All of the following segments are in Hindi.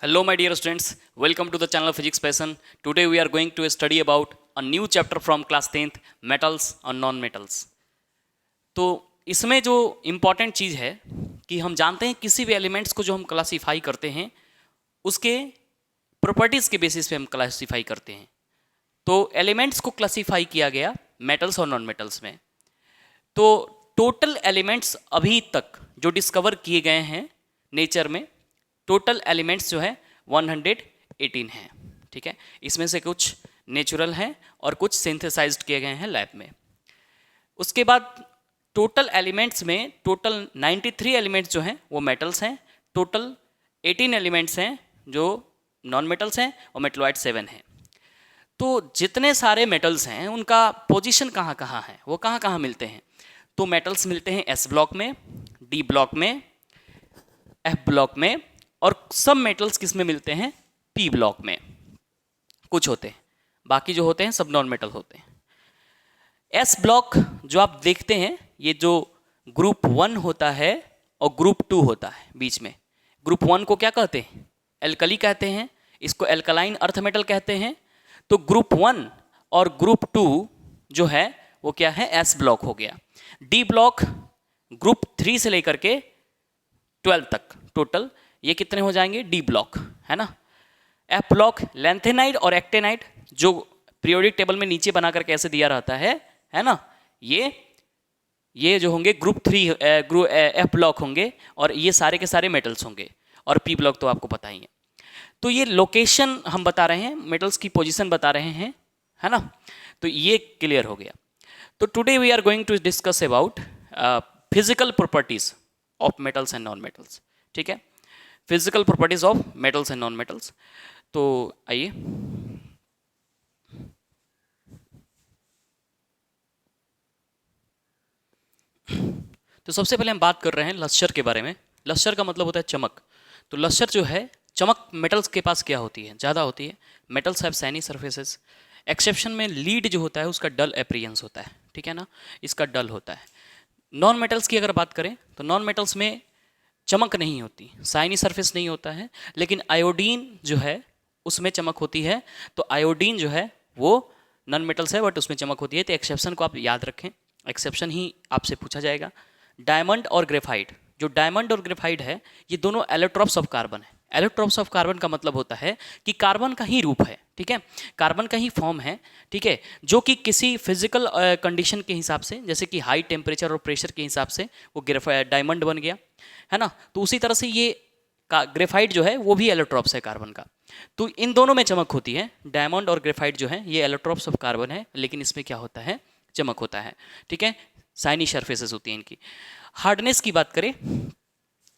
Hello my dear students, welcome to the channel of Physics Passion. Today we are going to study about a new chapter from class 10th, metals और non metals. तो इसमें जो इम्पॉर्टेंट चीज़ है कि हम जानते हैं किसी भी एलिमेंट्स को जो हम क्लासीफाई करते हैं उसके प्रॉपर्टीज़ के बेसिस पे हम क्लासीफाई करते हैं. तो एलिमेंट्स को क्लासीफाई किया गया मेटल्स और नॉन मेटल्स में. तो टोटल एलिमेंट्स अभी तक जो डिस्कवर किए गए हैं नेचर में, टोटल एलिमेंट्स जो है 118 हैं. ठीक है, इसमें से कुछ नेचुरल हैं और कुछ सिंथेसाइज्ड किए गए हैं लैब में. उसके बाद टोटल एलिमेंट्स में टोटल 93 एलिमेंट्स जो हैं वो मेटल्स हैं, टोटल 18 एलिमेंट्स हैं जो नॉन मेटल्स हैं और मेटलॉइड 7 हैं. तो जितने सारे मेटल्स हैं उनका पोजीशन कहाँ कहाँ है, वो कहाँ कहाँ मिलते हैं. तो मेटल्स मिलते हैं एस ब्लॉक में, डी ब्लॉक में, एफ ब्लॉक में, और सब मेटल्स किस में मिलते हैं, पी ब्लॉक में कुछ होते हैं, बाकी जो होते हैं सब नॉन मेटल होते हैं. एस ब्लॉक जो आप देखते हैं, ये जो ग्रुप 1 होता है और ग्रुप 2 होता है बीच में. ग्रुप 1 को क्या कहते हैं, एल्कली कहते हैं, इसको एल्कलाइन अर्थ मेटल कहते हैं. तो ग्रुप 1 और ग्रुप 2 जो है वो क्या है, एस ब्लॉक हो गया. डी ब्लॉक ग्रुप 3 से लेकर के 12 तक टोटल ये कितने हो जाएंगे, डी ब्लॉक है ना. एफ ब्लॉक लेंथेनाइड और एक्टेनाइड जो पीरियोडिक टेबल में नीचे बना करके ऐसे दिया रहता है ना, ये जो होंगे ग्रुप 3 ग्रुप एफ ब्लॉक होंगे और ये सारे के सारे मेटल्स होंगे. और पी ब्लॉक तो आपको पता ही है. तो ये लोकेशन हम बता रहे हैं, मेटल्स की पोजीशन बता रहे हैं, है ना. तो ये क्लियर हो गया. तो today we are going to discuss about physical properties of metals and non metals. ठीक है, physical properties of metals and non metals. तो आइए, तो सबसे पहले हम बात कर रहे हैं लस्टर के बारे में. लस्टर का मतलब होता है चमक. तो लस्टर जो है, चमक मेटल्स के पास क्या होती है, ज़्यादा होती है. Metals have shiny surfaces. Exception में लीड जो होता है उसका डल अपीयरेंस होता है, ठीक है ना, इसका डल होता है. नॉन मेटल्स की अगर बात करें तो नॉन मेटल्स में चमक नहीं होती, शाइनी सरफेस नहीं होता है, लेकिन आयोडीन जो है उसमें चमक होती है. तो आयोडीन जो है वो नॉन मेटल्स है बट उसमें चमक होती है. तो एक्सेप्शन को आप याद रखें, एक्सेप्शन ही आपसे पूछा जाएगा. डायमंड और ग्रेफाइट, जो डायमंड और ग्रेफाइट है ये दोनों एलोट्रॉप्स ऑफ कार्बन है. एलोट्रॉप्स ऑफ कार्बन का मतलब होता है कि कार्बन का ही रूप है, ठीक है, कार्बन का ही फॉर्म है, ठीक है, जो कि किसी फिजिकल कंडीशन के हिसाब से, जैसे कि हाई टेम्परेचर और प्रेशर के हिसाब से वो डायमंड बन गया, है ना. तो उसी तरह से ये ग्रेफाइट जो है वो भी एलोट्रॉप्स है कार्बन का. तो इन दोनों में चमक होती है. डायमंड और ग्रेफाइट जो है ये एलोट्रॉप्स ऑफ कार्बन है, लेकिन इसमें क्या होता है, चमक होता है. ठीक है, शाइनी सरफेसेस होती हैं इनकी. हार्डनेस की बात करें,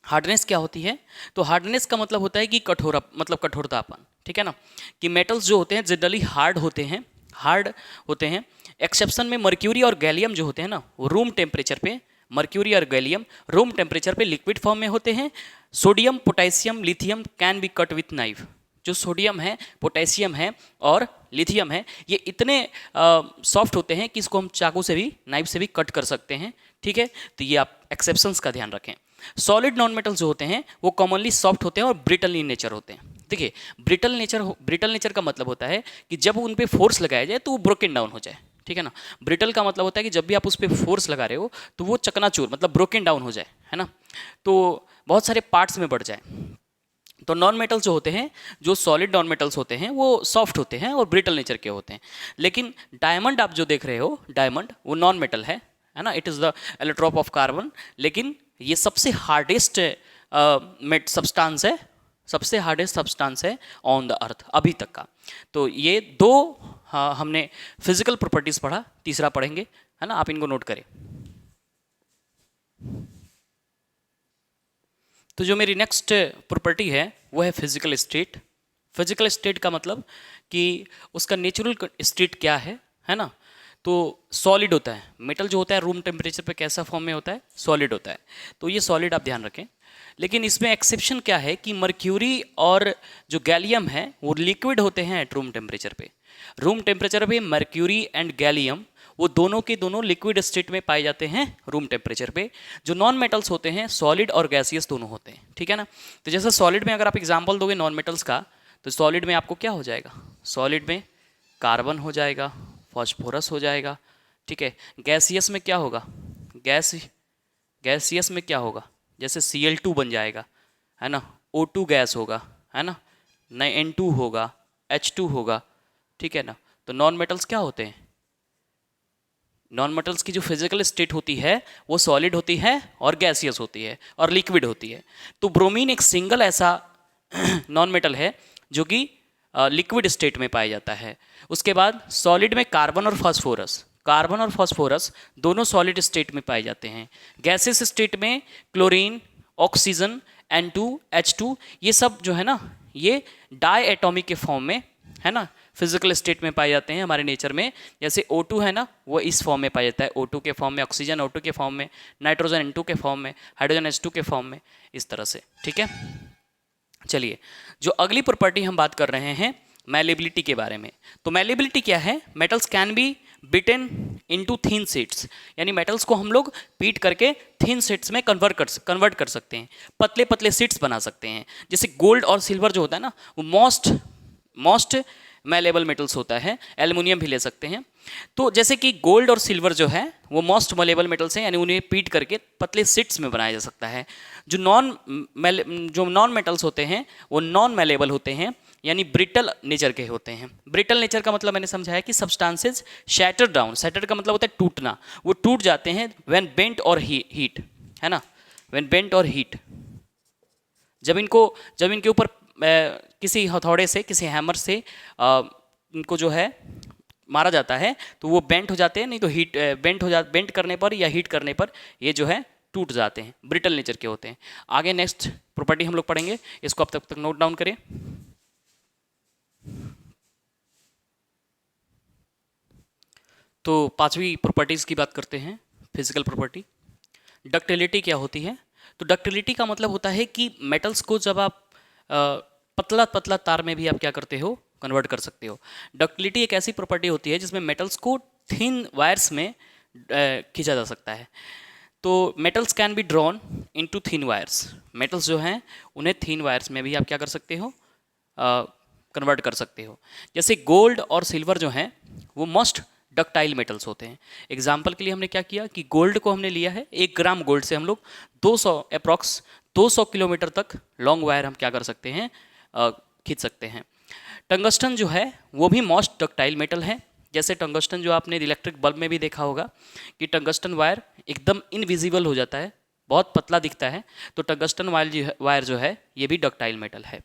हार्डनेस क्या होती है, तो हार्डनेस का मतलब होता है कि कठोर, मतलब कठोरतापन, ठीक है ना. कि मेटल्स जो होते हैं जनरली हार्ड होते हैं, हार्ड होते हैं. एक्सेप्शन में मर्क्यूरी और गैलियम जो होते हैं ना, वो रूम टेम्परेचर पे, मर्क्यूरी और गैलियम रूम टेम्परेचर पे लिक्विड फॉर्म में होते हैं. Sodium, potassium, lithium can be cut with knife. जो सोडियम है, पोटेशियम है और लिथियम है, ये इतने सॉफ्ट होते हैं कि इसको हम चाकू से भी, नाइफ से भी कट कर सकते हैं. ठीक है, तो ये आप एक्सेप्शंस का ध्यान रखें. सॉलिड नॉन मेटल्स जो होते हैं वो कॉमनली सॉफ्ट होते हैं और ब्रिटल इन नेचर होते हैं. देखिए, ब्रिटल नेचर का मतलब होता है कि जब उन पे फोर्स लगाया जाए तो वो ब्रोकन डाउन हो जाए, ठीक है ना. ब्रिटल का मतलब होता है कि जब भी आप उस पर फोर्स लगा रहे हो तो वो चकनाचूर, मतलब ब्रोकन डाउन हो जाए, है ना, तो बहुत सारे पार्ट्स में बढ़ जाए. तो नॉन मेटल्स जो होते हैं, जो सॉलिड नॉन मेटल्स होते हैं वो सॉफ्ट होते हैं और ब्रिटल नेचर के होते हैं. लेकिन डायमंड आप जो देख रहे हो, डायमंड वो नॉन मेटल है ना, it is the allotrope of carbon, लेकिन ये सबसे हार्डेस्ट सब्सटेंस है, सबसे हार्डेस्ट सब्सटेंस है ऑन द अर्थ अभी तक का. तो ये दो हमने फिजिकल प्रॉपर्टीज पढ़ा, तीसरा पढ़ेंगे, है ना, आप इनको नोट करें. तो जो मेरी नेक्स्ट प्रॉपर्टी है वो है फिजिकल स्टेट. फिजिकल स्टेट का मतलब कि उसका नेचुरल स्टेट क्या है ना. तो सॉलिड होता है, मेटल जो होता है रूम टेम्परेचर पे कैसा फॉर्म में होता है, सॉलिड होता है. तो ये सॉलिड आप ध्यान रखें. लेकिन इसमें एक्सेप्शन क्या है कि मर्क्यूरी और जो गैलियम है वो लिक्विड होते हैं एट रूम टेम्परेचर पे. रूम टेम्परेचर पे मर्क्यूरी एंड गैलियम वो दोनों के दोनों लिक्विड स्टेट में पाए जाते हैं रूम टेम्परेचर पे। जो नॉन मेटल्स होते हैं सॉलिड और गैसियस दोनों होते हैं, ठीक है ना। तो जैसे सॉलिड में अगर आप एग्जाम्पल दोगे नॉन मेटल्स का, तो सॉलिड में आपको क्या हो जाएगा, सॉलिड में कार्बन हो जाएगा, फॉस्फोरस हो जाएगा, ठीक है। गैसियस में क्या होगा, गैसियस में क्या होगा, जैसे Cl2 बन जाएगा, है ना, O2 गैस होगा, है ना, नहीं N2 होगा, H2 होगा, ठीक है ना। तो नॉन मेटल्स क्या होते हैं, नॉन मेटल्स की जो फिजिकल स्टेट होती है वो सॉलिड होती है और गैसियस होती है और लिक्विड होती है। तो ब्रोमीन एक सिंगल ऐसा नॉन मेटल है जो कि लिक्विड स्टेट में पाया जाता है। उसके बाद सॉलिड में कार्बन और फास्फोरस दोनों सॉलिड स्टेट में पाए जाते हैं। गैसेस स्टेट में क्लोरीन, ऑक्सीजन, N2, H2, ये सब जो है ना ये डाई एटॉमिक के फॉर्म में, है ना, फिजिकल स्टेट में पाए जाते हैं हमारे नेचर में। जैसे O2 है ना, वो इस फॉर्म में पाया जाता है, O2 के फॉर्म में, ऑक्सीजन O2 के फॉर्म में, नाइट्रोजन N2 के फॉर्म में, हाइड्रोजन H2 के फॉर्म में, इस तरह से, ठीक है। चलिए, जो अगली प्रॉपर्टी हम बात कर रहे हैं मैलेबिलिटी के बारे में। तो मैलेबिलिटी क्या है, metals can be bitten into thin sheets, यानी मेटल्स को हम लोग पीट करके थिन शीट्स में कन्वर्ट कर सकते हैं, पतले पतले शीट्स बना सकते हैं। जैसे गोल्ड और सिल्वर जो होता है ना, वो मोस्ट मैलेबल मेटल्स होता है, एल्युमिनियम भी ले सकते हैं। तो जैसे कि गोल्ड और सिल्वर जो है वो मोस्ट मैलेबल मेटल्स हैं, यानी उन्हें पीट करके पतले शीट्स में बनाया जा सकता है। जो नॉन मेटल्स होते हैं वो नॉन मैलेबल होते हैं, यानी ब्रिटल नेचर के होते हैं। ब्रिटल नेचर का मतलब मैंने समझाया कि सब्सटेंसेस शैटर डाउन, शैटर का मतलब होता है टूटना, वो टूट जाते हैं व्हेन बेंट और हीट, है ना, व्हेन बेंट और हीट। जब इनके ऊपर किसी हथौड़े से, किसी हैमर से इनको जो है मारा जाता है तो वो बेंट हो जाते हैं, नहीं तो बेंट करने पर या हीट करने पर ये जो है टूट जाते हैं, ब्रिटल नेचर के होते हैं। आगे नेक्स्ट प्रॉपर्टी हम लोग पढ़ेंगे, इसको अब तक नोट डाउन करें। तो पांचवी प्रॉपर्टीज की बात करते हैं, फिजिकल प्रॉपर्टी। डक्टिलिटी क्या होती है, तो डक्टिलिटी का मतलब होता है कि मेटल्स को जब आप पतला पतला तार में भी आप क्या करते हो, कन्वर्ट कर सकते हो। डक्टिलिटी एक ऐसी प्रॉपर्टी होती है जिसमें मेटल्स को थिन वायर्स में खींचा जा सकता है। तो metals can be drawn into thin wires, metals जो हैं उन्हें थिन वायर्स में भी आप क्या कर सकते हो, कन्वर्ट कर सकते हो। जैसे गोल्ड और सिल्वर जो हैं वो मोस्ट डक्टाइल मेटल्स होते हैं। एग्जाम्पल के लिए हमने क्या किया कि गोल्ड को हमने लिया है, 1 ग्राम गोल्ड से हम लोग 200 किलोमीटर तक लॉन्ग वायर हम क्या कर सकते हैं, खींच सकते हैं। टंगस्टन जो है वो भी मोस्ट डक्टाइल मेटल है। जैसे टंगस्टन जो आपने इलेक्ट्रिक बल्ब में भी देखा होगा कि टंगस्टन वायर एकदम इनविजिबल हो जाता है, बहुत पतला दिखता है, तो टंगस्टन वायर जो है ये भी डक्टाइल मेटल है।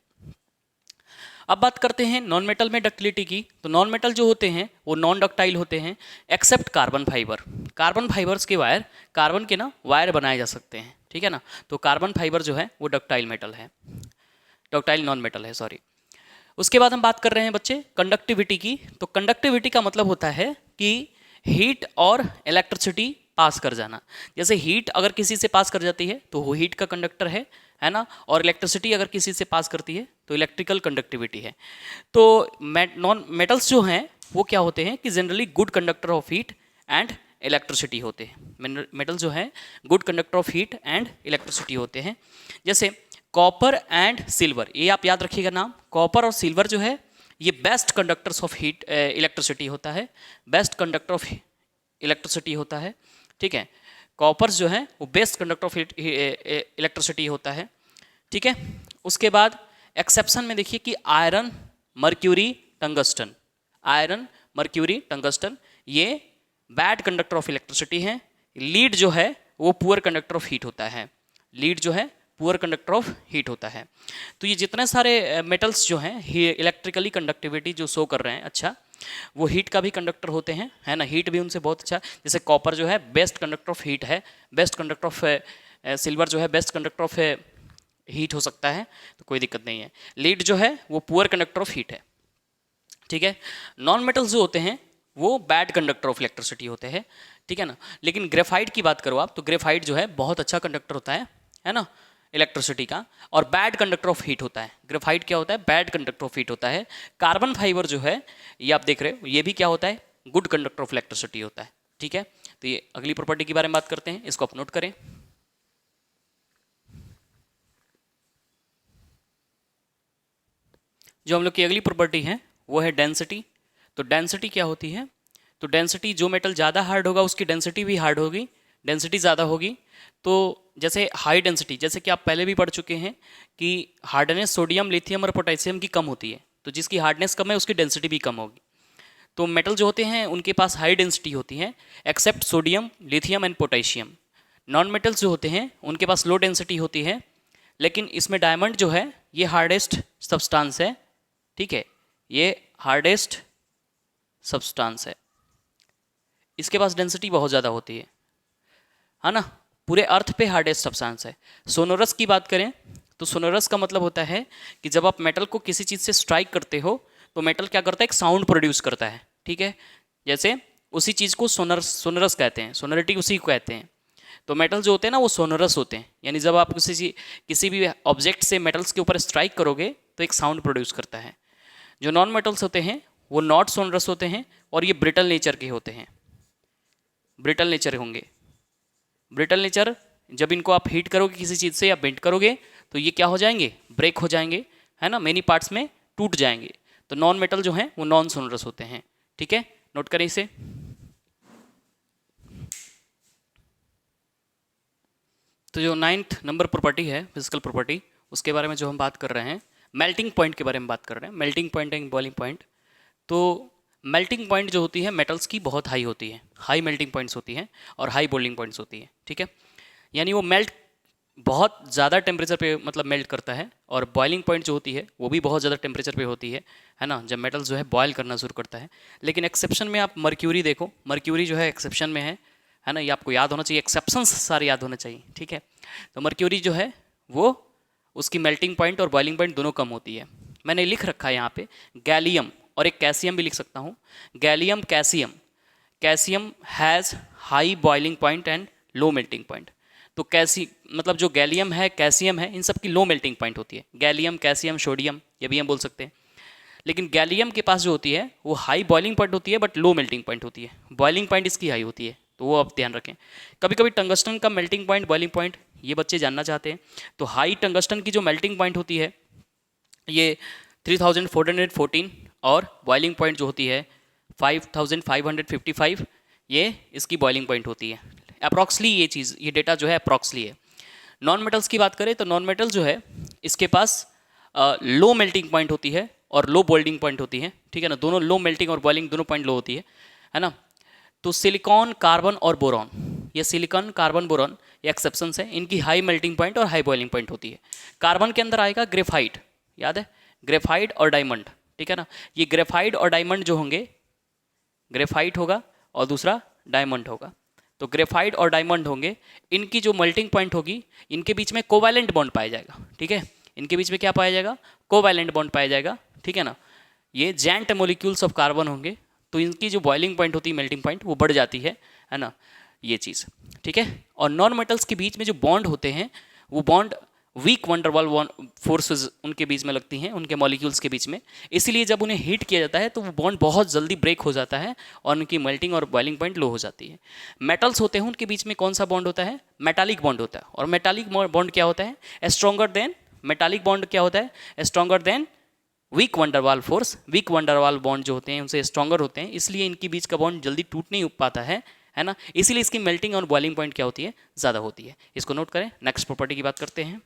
अब बात करते हैं नॉन मेटल में डक्टिलिटी की। तो नॉन मेटल जो होते हैं वो नॉन डक्टाइल होते हैं except carbon fibre. Carbon fibres के वायर, कार्बन के ना वायर बनाए जा सकते हैं, ठीक है ना। तो कार्बन फाइबर जो है वो डक्टाइल मेटल है, डक्टाइल नॉन मेटल है, सॉरी। उसके बाद हम बात कर रहे हैं बच्चे कंडक्टिविटी की। तो कंडक्टिविटी का मतलब होता है कि हीट और इलेक्ट्रिसिटी पास कर जाना। जैसे हीट अगर किसी से पास कर जाती है तो वो हीट का कंडक्टर है ना, और इलेक्ट्रिसिटी अगर किसी से पास करती है तो इलेक्ट्रिकल कंडक्टिविटी है। तो नॉन मेटल्स जो हैं वो क्या होते हैं कि generally good conductor of heat and electricity होते हैं। मेटल जो है good conductor of heat and electricity होते हैं। जैसे कॉपर एंड सिल्वर, ये आप याद रखिएगा नाम, कॉपर और सिल्वर जो है ये best conductors of heat electricity होता है, बेस्ट कंडक्टर ऑफ इलेक्ट्रिसिटी होता है, ठीक है। कॉपर जो है वो बेस्ट कंडक्टर ऑफ इलेक्ट्रिसिटी होता है, ठीक है। उसके बाद एक्सेप्शन में देखिए कि iron, mercury, tungsten, iron, mercury, tungsten ये बैड कंडक्टर ऑफ इलेक्ट्रिसिटी है। लीड जो है वो पुअर कंडक्टर ऑफ हीट होता है, लीड जो है पुअर कंडक्टर ऑफ हीट होता है। तो ये जितने सारे मेटल्स जो हैं इलेक्ट्रिकली कंडक्टिविटी जो शो कर रहे हैं, अच्छा वो हीट का भी कंडक्टर होते हैं, है ना, हीट भी उनसे बहुत अच्छा। जैसे कॉपर जो है बेस्ट कंडक्टर ऑफ हीट है, बेस्ट कंडक्टर ऑफ सिल्वर जो है बेस्ट कंडक्टर ऑफ हीट हो सकता है, तो कोई दिक्कत नहीं है। लीड जो है वो पुअर कंडक्टर ऑफ हीट है, ठीक है। नॉन मेटल्स जो होते हैं वो बैड कंडक्टर ऑफ इलेक्ट्रिसिटी होते हैं, ठीक है ना। लेकिन ग्रेफाइट की बात करो आप तो ग्रेफाइट जो है बहुत अच्छा कंडक्टर होता है ना, इलेक्ट्रिसिटी का, और बैड कंडक्टर ऑफ हीट होता है। ग्रेफाइट क्या होता है, बैड कंडक्टर ऑफ हीट होता है। कार्बन फाइबर जो है ये आप देख रहे हो ये भी क्या होता है, गुड कंडक्टर ऑफ इलेक्ट्रिसिटी होता है, ठीक है, तो ये अगली प्रॉपर्टी के बारे में बात करते हैं, इसको आप नोट करें। जो हम लोग की अगली प्रॉपर्टी है वो है डेंसिटी। तो डेंसिटी क्या होती है? तो डेंसिटी, जो मेटल ज़्यादा हार्ड होगा उसकी डेंसिटी भी हार्ड होगी, डेंसिटी ज़्यादा होगी। तो जैसे हाई डेंसिटी, जैसे कि आप पहले भी पढ़ चुके हैं कि हार्डनेस सोडियम, लिथियम और पोटेशियम की कम होती है, तो जिसकी हार्डनेस कम है उसकी डेंसिटी भी कम होगी। तो मेटल जो होते हैं उनके पास हाई डेंसिटी होती है, except sodium, lithium and potassium. Non metals जो होते हैं उनके पास लो डेंसिटी होती है, लेकिन इसमें डायमंड जो है ये हार्डेस्ट सब्सटेंस है, ठीक है, ये हार्डेस्ट सब्सटेंस है, इसके पास डेंसिटी बहुत ज़्यादा होती है ना, पूरे अर्थ पे हार्डेस्ट सब्सटेंस है। सोनोरस की बात करें तो सोनोरस का मतलब होता है कि जब आप मेटल को किसी चीज़ से स्ट्राइक करते हो तो मेटल क्या करता है, एक साउंड प्रोड्यूस करता है, ठीक है, जैसे उसी चीज़ को सोनरस कहते हैं, सोनोरिटी उसी को कहते हैं। तो मेटल जो होते हैं ना वो सोनोरस होते हैं, यानी जब आप किसी भी ऑब्जेक्ट से मेटल्स के ऊपर स्ट्राइक करोगे तो एक साउंड प्रोड्यूस करता है। जो नॉन मेटल्स होते हैं वो नॉट सोनरस होते हैं और ये ब्रिटल नेचर के होते हैं, ब्रिटल नेचर होंगे। ब्रिटल नेचर, जब इनको आप हीट करोगे किसी चीज़ से या बेंड करोगे तो ये क्या हो जाएंगे, ब्रेक हो जाएंगे, है ना, मेनी पार्ट्स में टूट जाएंगे। तो नॉन मेटल जो हैं वो नॉन सोनरस होते हैं, ठीक है, नोट करें इसे। तो जो 9th नंबर प्रॉपर्टी है फिजिकल प्रॉपर्टी, उसके बारे में जो हम बात कर रहे हैं, मेल्टिंग पॉइंट के बारे में बात कर रहे हैं, melting point and boiling point. तो मेल्टिंग पॉइंट जो होती है मेटल्स की बहुत हाई होती है, हाई मेल्टिंग पॉइंट्स होती हैं और हाई बॉइलिंग पॉइंट्स होती है, ठीक है, यानी वो मेल्ट बहुत ज़्यादा टेम्परेचर पे मतलब मेल्ट करता है, और बॉइलिंग पॉइंट जो होती है वो भी बहुत ज़्यादा टेम्परेचर पे होती है ना, जब मेटल जो है बॉयल करना शुरू करता है। लेकिन एक्सेप्शन में आप मर्क्यूरी देखो, मर्क्यूरी जो है एक्सेप्शन में है ना, ये आपको याद होना चाहिए, एक्सेप्शंस सारे याद होने चाहिए, ठीक है। तो मर्क्यूरी जो है वो, उसकी मेल्टिंग पॉइंट और बॉइलिंग पॉइंट दोनों कम होती है। मैंने लिख रखा है यहाँ पे गैलियम, और एक कैसियम भी लिख सकता हूँ, gallium caesium, caesium has high boiling point and low melting point. तो कैसी मतलब जो गैलियम है, कैसियम है, इन सब की लो मेल्टिंग पॉइंट होती है, गैलियम, कैसियम, सोडियम, ये भी हम बोल सकते हैं। लेकिन गैलियम के पास जो होती है वो हाई बॉइलिंग पॉइंट होती है बट लो मेल्टिंग पॉइंट होती है, बॉइलिंग पॉइंट इसकी हाई होती है, तो वो आप ध्यान रखें। कभी कभी टंगस्टन का मेल्टिंग पॉइंट, बॉइलिंग पॉइंट ये बच्चे जानना चाहते हैं, तो हाई टंगस्टन की जो मेल्टिंग पॉइंट होती है ये 3414, और बॉइलिंग पॉइंट जो होती है 5555, ये इसकी बॉइलिंग पॉइंट होती है। अप्रॉक्सली ये चीज़, ये डेटा जो है अप्रॉक्सली है। नॉन मेटल्स की बात करें तो नॉन मेटल जो है इसके पास लो मेल्टिंग पॉइंट होती है और लो बॉइलिंग पॉइंट होती है, ठीक है ना, दोनों लो मेल्टिंग और बॉइलिंग दोनों पॉइंट लो होती है ना। तो सिलिकॉन, कार्बन और बोरॉन, ये सिलिकॉन, कार्बन, बोरॉन ये एक्सेप्शंस है, इनकी हाई मेल्टिंग पॉइंट और हाई बॉइलिंग पॉइंट होती है। कार्बन के अंदर आएगा ग्रेफाइट, याद है, ग्रेफाइट और डायमंड, ठीक है ना। ये ग्रेफाइट और डायमंड जो होंगे, ग्रेफाइट होगा और दूसरा डायमंड होगा, तो ग्रेफाइट और डायमंड होंगे, इनकी जो मेल्टिंग पॉइंट होगी, इनके बीच में कोवैलेंट बॉन्ड पाया जाएगा, ठीक है, इनके बीच में क्या पाया जाएगा, कोवैलेंट बॉन्ड पाया जाएगा, ठीक है ना। ये जैंट मोलिक्यूल्स ऑफ कार्बन होंगे, तो इनकी जो बॉइलिंग पॉइंट होती है, मेल्टिंग पॉइंट, वो बढ़ जाती है ना, ये चीज़, ठीक है। और नॉन मेटल्स के बीच में जो बॉन्ड होते हैं वो बॉन्ड वीक वंडरवाल फोर्सेस उनके बीच में लगती हैं, उनके मॉलिक्यूल्स के बीच में, इसीलिए जब उन्हें हीट किया जाता है तो वो बॉन्ड बहुत जल्दी ब्रेक हो जाता है और उनकी मेल्टिंग और बॉइलिंग पॉइंट लो हो जाती है। मेटल्स होते हैं उनके बीच में कौन सा बॉन्ड होता है, मेटालिक बॉन्ड होता है, और मेटालिक बॉन्ड क्या होता है, स्ट्रॉन्गर देन, मेटालिक बॉन्ड क्या होता है, stronger than weak van der Waals force. Weak van der Waals bond जो होते हैं उनसे स्ट्रॉन्गर होते हैं, इसलिए इनके बीच का बॉन्ड जल्दी टूट नहीं पाता है ना, इसीलिए इसकी मेल्टिंग और बॉइलिंग पॉइंट क्या होती है, ज़्यादा होती है। इसको नोट करें। नेक्स्ट प्रॉपर्टी की बात करते हैं।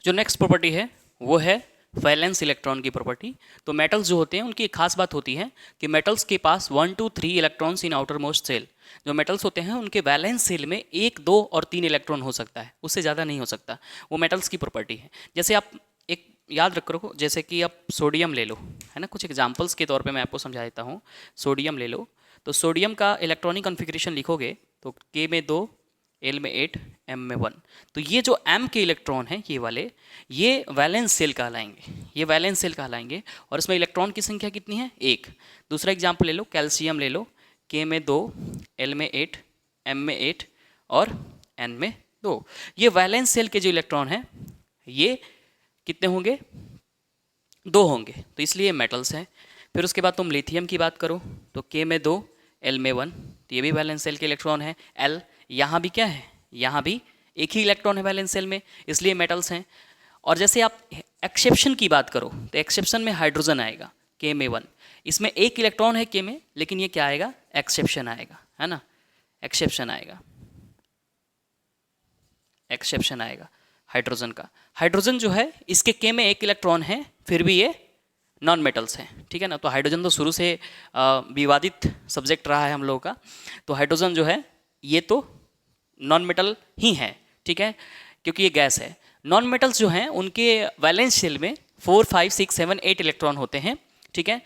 जो नेक्स्ट प्रॉपर्टी है वो है वैलेंस इलेक्ट्रॉन की प्रॉपर्टी। तो मेटल्स जो होते हैं उनकी एक खास बात होती है कि मेटल्स के पास 1 to 3 electrons in outermost shell. जो मेटल्स होते हैं उनके वैलेंस सेल में 1, 2 और 3 इलेक्ट्रॉन हो सकता है, उससे ज़्यादा नहीं हो सकता, वो मेटल्स की प्रॉपर्टी है। जैसे आप एक याद रख रखो, जैसे कि आप सोडियम ले लो, है ना, कुछ एग्जाम्पल्स के तौर पर मैं आपको समझा देता हूँ। सोडियम ले लो, तो सोडियम का इलेक्ट्रॉनिक कॉन्फ़िगरेशन लिखोगे तो K में 2, L में 8, M में 1। तो ये जो M के इलेक्ट्रॉन हैं ये वाले, ये वैलेंस सेल कहलाएंगे, ये वैलेंस सेल कहलाएंगे, और इसमें इलेक्ट्रॉन की संख्या कितनी है, 1। दूसरा एग्जाम्पल ले लो, कैल्शियम ले लो, K में 2, L में 8, M में 8 और N में 2। ये वैलेंस सेल के जो इलेक्ट्रॉन हैं ये कितने होंगे, दो होंगे, तो इसलिए मेटल्स हैं। फिर उसके बाद तुम लिथियम की बात करो तो के में दो, एल में वन, तो ये भी वैलेंस सेल के इलेक्ट्रॉन है। एल यहाँ भी क्या है, यहाँ भी एक ही इलेक्ट्रॉन है वैलेंस सेल में, इसलिए मेटल्स हैं। और जैसे आप एक्सेप्शन की बात करो तो एक्सेप्शन में हाइड्रोजन आएगा के में वन, इसमें एक इलेक्ट्रॉन है के में, लेकिन ये क्या आएगा, एक्सेप्शन आएगा, है ना, एक्सेप्शन आएगा, एक्सेप्शन आएगा हाइड्रोजन का। हाइड्रोजन जो है इसके के में एक इलेक्ट्रॉन है, फिर भी ये नॉन मेटल्स हैं, ठीक है ना। तो हाइड्रोजन तो शुरू से विवादित सब्जेक्ट रहा है हम लोगों का, तो हाइड्रोजन जो है ये तो नॉन मेटल ही है, ठीक है, क्योंकि ये गैस है। नॉन मेटल्स जो हैं उनके वैलेंस शेल में 4, 5, 6, 7, 8 इलेक्ट्रॉन होते हैं, ठीक है,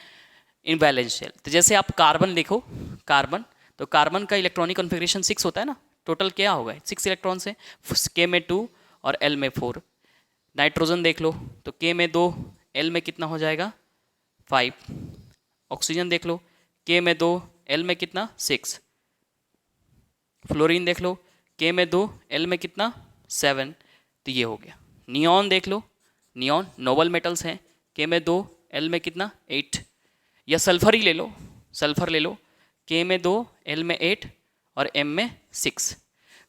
इन वैलेंस शेल। तो जैसे आप कार्बन देखो, कार्बन, तो कार्बन का इलेक्ट्रॉनिक कॉन्फ़िगरेशन 6 होता है ना, टोटल क्या होगा 6 इलेक्ट्रॉन से, के में 2 और एल में 4। नाइट्रोजन देख लो तो के में 2, एल में कितना हो जाएगा 5। ऑक्सीजन देख लो के में 2, एल में कितना 6। फ्लोरीन देख लो के में 2, एल में कितना 7, तो ये हो गया। नियॉन देख लो, नियॉन नोबल मेटल्स हैं, के में 2, एल में कितना 8। या सल्फर ही ले लो, सल्फर ले लो, के में 2, एल में 8 और एम में 6।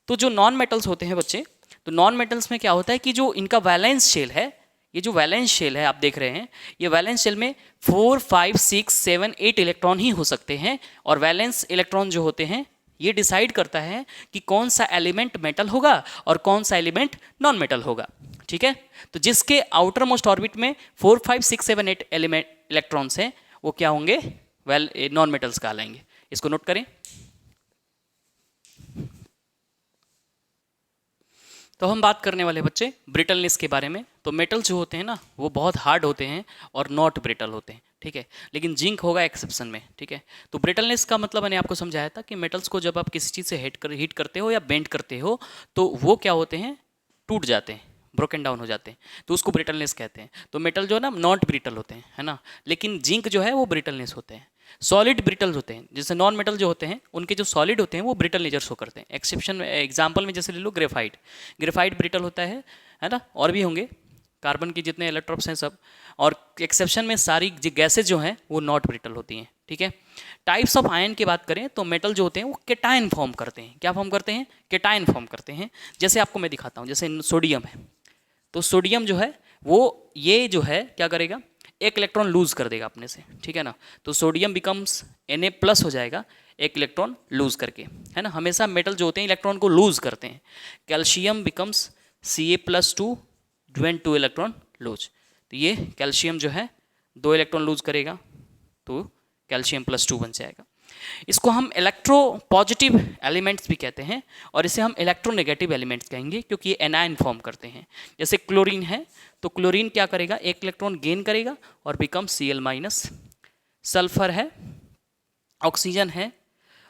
तो जो नॉन मेटल्स होते हैं बच्चे, तो नॉन मेटल्स में क्या होता है कि जो इनका वैलेंस शेल है, ये जो वैलेंस शेल है आप देख रहे हैं, ये वैलेंस शेल में 4, 5, 6, 7, 8 इलेक्ट्रॉन ही हो सकते हैं। और वैलेंस इलेक्ट्रॉन जो होते हैं ये डिसाइड करता है कि कौन सा एलिमेंट मेटल होगा और कौन सा एलिमेंट नॉन मेटल होगा, ठीक है। तो जिसके आउटर मोस्ट ऑर्बिट में 4, 5, 6, 7, 8 एलिमेंट इलेक्ट्रॉन्स हैं वो क्या होंगे, नॉन मेटल्स कहलाएंगे। इसको नोट करें। तो हम बात करने वाले बच्चे ब्रिटलनेस के बारे में। तो मेटल जो होते हैं ना वो बहुत हार्ड होते हैं और नॉट ब्रिटल होते हैं, ठीक है, लेकिन जिंक होगा एक्सेप्शन में, ठीक है। तो ब्रिटलनेस का मतलब मैंने आपको समझाया था कि मेटल्स को जब आप किसी चीज़ से हीट करते हो या बेंड करते हो तो वो क्या होते हैं, टूट जाते हैं, ब्रोकन डाउन हो जाते हैं, तो उसको ब्रिटलनेस कहते हैं। तो मेटल जो है ना नॉट ब्रिटल होते हैं, है ना, लेकिन जिंक जो है वो ब्रिटलनेस होते हैं। सॉलिड ब्रिटल होते हैं, जैसे नॉन मेटल जो होते हैं उनके जो सॉलिड होते हैं वो ब्रिटल नेचर शो करते हैं। एक्सेप्शन एग्जांपल में जैसे ले लो ग्रेफाइट, ग्रेफाइट ब्रिटल होता है ना, और भी होंगे कार्बन की जितने इलेक्ट्रॉन्स हैं सब। और एक्सेप्शन में सारी गैसेज जो हैं वो नॉट ब्रिटल होती हैं, ठीक है। टाइप्स ऑफ आयन की बात करें तो मेटल जो होते हैं वो केटायन फॉर्म करते हैं। क्या फॉर्म करते हैं, केटायन फॉर्म करते हैं। जैसे आपको मैं दिखाता हूँ, जैसे सोडियम है, तो सोडियम जो है वो ये जो है क्या करेगा, एक इलेक्ट्रॉन लूज कर देगा अपने से, ठीक है ना। तो सोडियम बिकम्स Na+ हो जाएगा एक इलेक्ट्रॉन लूज करके, है ना। हमेशा मेटल जो होते हैं इलेक्ट्रॉन को लूज करते हैं। Calcium becomes Ca+2 when 2 electron lose, तो ये कैल्शियम जो है 2 इलेक्ट्रॉन लूज करेगा तो कैल्शियम +2 बन जाएगा। इसको हम इलेक्ट्रो पॉजिटिव एलिमेंट्स भी कहते हैं और इसे हम इलेक्ट्रोनेगेटिव एलिमेंट्स कहेंगे क्योंकि ये एनायन फॉर्म करते हैं। जैसे क्लोरीन है तो क्लोरीन क्या करेगा, एक इलेक्ट्रॉन गेन करेगा और बिकम Cl-। सल्फर है, ऑक्सीजन है,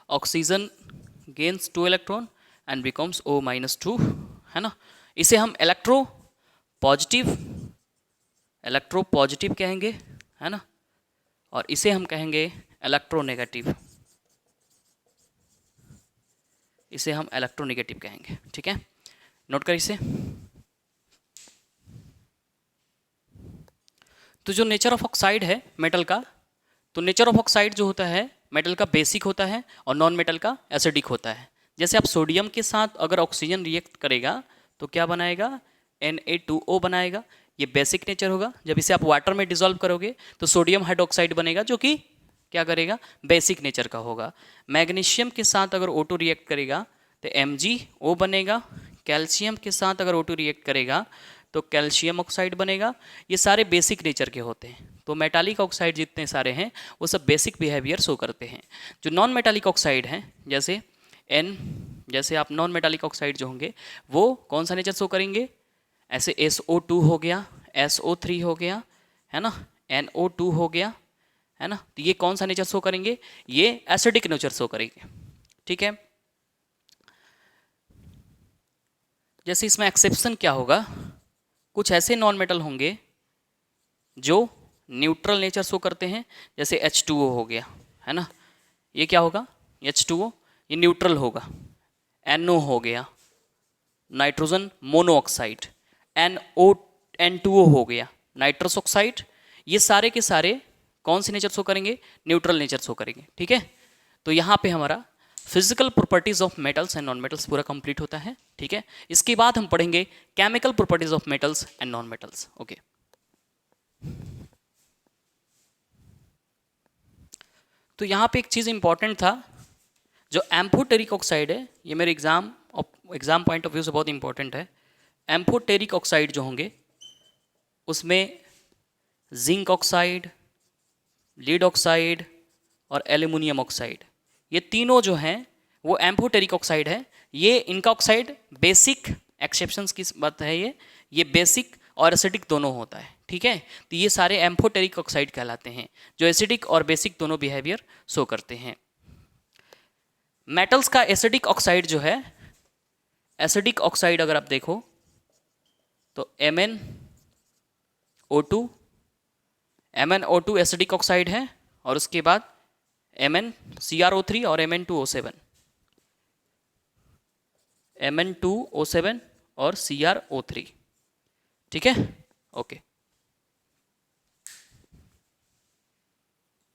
oxygen gains 2 electron and becomes O-2, है ना। इसे हम इलेक्ट्रो पॉजिटिव कहेंगे, है ना, और इसे हम कहेंगे इलेक्ट्रोनेगेटिव, इसे हम इलेक्ट्रोनेगेटिव कहेंगे, ठीक है। नोट कर इसे। तो जो नेचर ऑफ ऑक्साइड है मेटल का, तो नेचर ऑफ ऑक्साइड जो होता है मेटल का बेसिक होता है और नॉन मेटल का एसिडिक होता है। जैसे आप सोडियम के साथ अगर ऑक्सीजन रिएक्ट करेगा तो क्या बनाएगा, Na2O बनाएगा, ये बेसिक नेचर होगा। जब इसे आप वाटर में डिसॉल्व करोगे तो सोडियम हाइड्रोक्साइड बनेगा जो कि क्या करेगा, बेसिक नेचर का होगा। मैग्नीशियम के साथ अगर O2 रिएक्ट करेगा तो MgO बनेगा। कैल्शियम के साथ अगर O2 रिएक्ट करेगा तो कैल्शियम ऑक्साइड बनेगा। ये सारे बेसिक नेचर के होते हैं। तो मेटालिक ऑक्साइड जितने सारे हैं वो सब बेसिक बिहेवियर शो करते हैं। जो नॉन मेटालिक ऑक्साइड हैं जैसे जैसे आप नॉन मेटालिक ऑक्साइड जो होंगे वो कौन सा नेचर शो करेंगे, ऐसे SO2 हो गया, SO3 हो गया, है ना, NO2 हो गया, है ना। तो ये कौन सा नेचर शो करेंगे, ये एसिडिक नेचर शो करेंगे, ठीक है। जैसे इसमें एक्सेप्शन क्या होगा, कुछ ऐसे नॉन मेटल होंगे जो न्यूट्रल नेचर शो करते हैं, जैसे H2O हो गया, है ना, ये क्या होगा H2O, ये न्यूट्रल होगा। NO हो गया नाइट्रोजन मोनोऑक्साइड, N2O हो गया नाइट्रस ऑक्साइड, ये सारे के सारे कौन से नेचर शो करेंगे? न्यूट्रल नेचर शो करेंगे, ठीक है। तो यहाँ पे हमारा physical properties of metals and non metals पूरा कंप्लीट होता है, ठीक है। इसके बाद हम पढ़ेंगे chemical properties of metals and non metals, okay. तो यहाँ पे एक चीज़ इंपॉर्टेंट था, जो एम्फोटेरिक ऑक्साइड है, ये मेरे एग्जाम पॉइंट ऑफ व्यू से बहुत इंपॉर्टेंट है। एम्फोटेरिक ऑक्साइड जो होंगे उसमें जिंक ऑक्साइड, लीड ऑक्साइड और एल्यूमिनियम ऑक्साइड, ये तीनों जो हैं वो एम्फोटेरिक ऑक्साइड है। ये इनका ऑक्साइड बेसिक, एक्सेप्शंस की बात है, ये बेसिक और एसिडिक दोनों होता है, ठीक है। तो ये सारे एम्फोटेरिक ऑक्साइड कहलाते हैं, जो एसिडिक और बेसिक दोनों बिहेवियर शो करते हैं। मेटल्स का एसिडिक ऑक्साइड जो है, एसिडिक ऑक्साइड अगर आप देखो तो MnO2 एसिडिक ऑक्साइड है, और उसके बाद CrO3 और Mn2O7 और CrO3, ठीक है, ओके।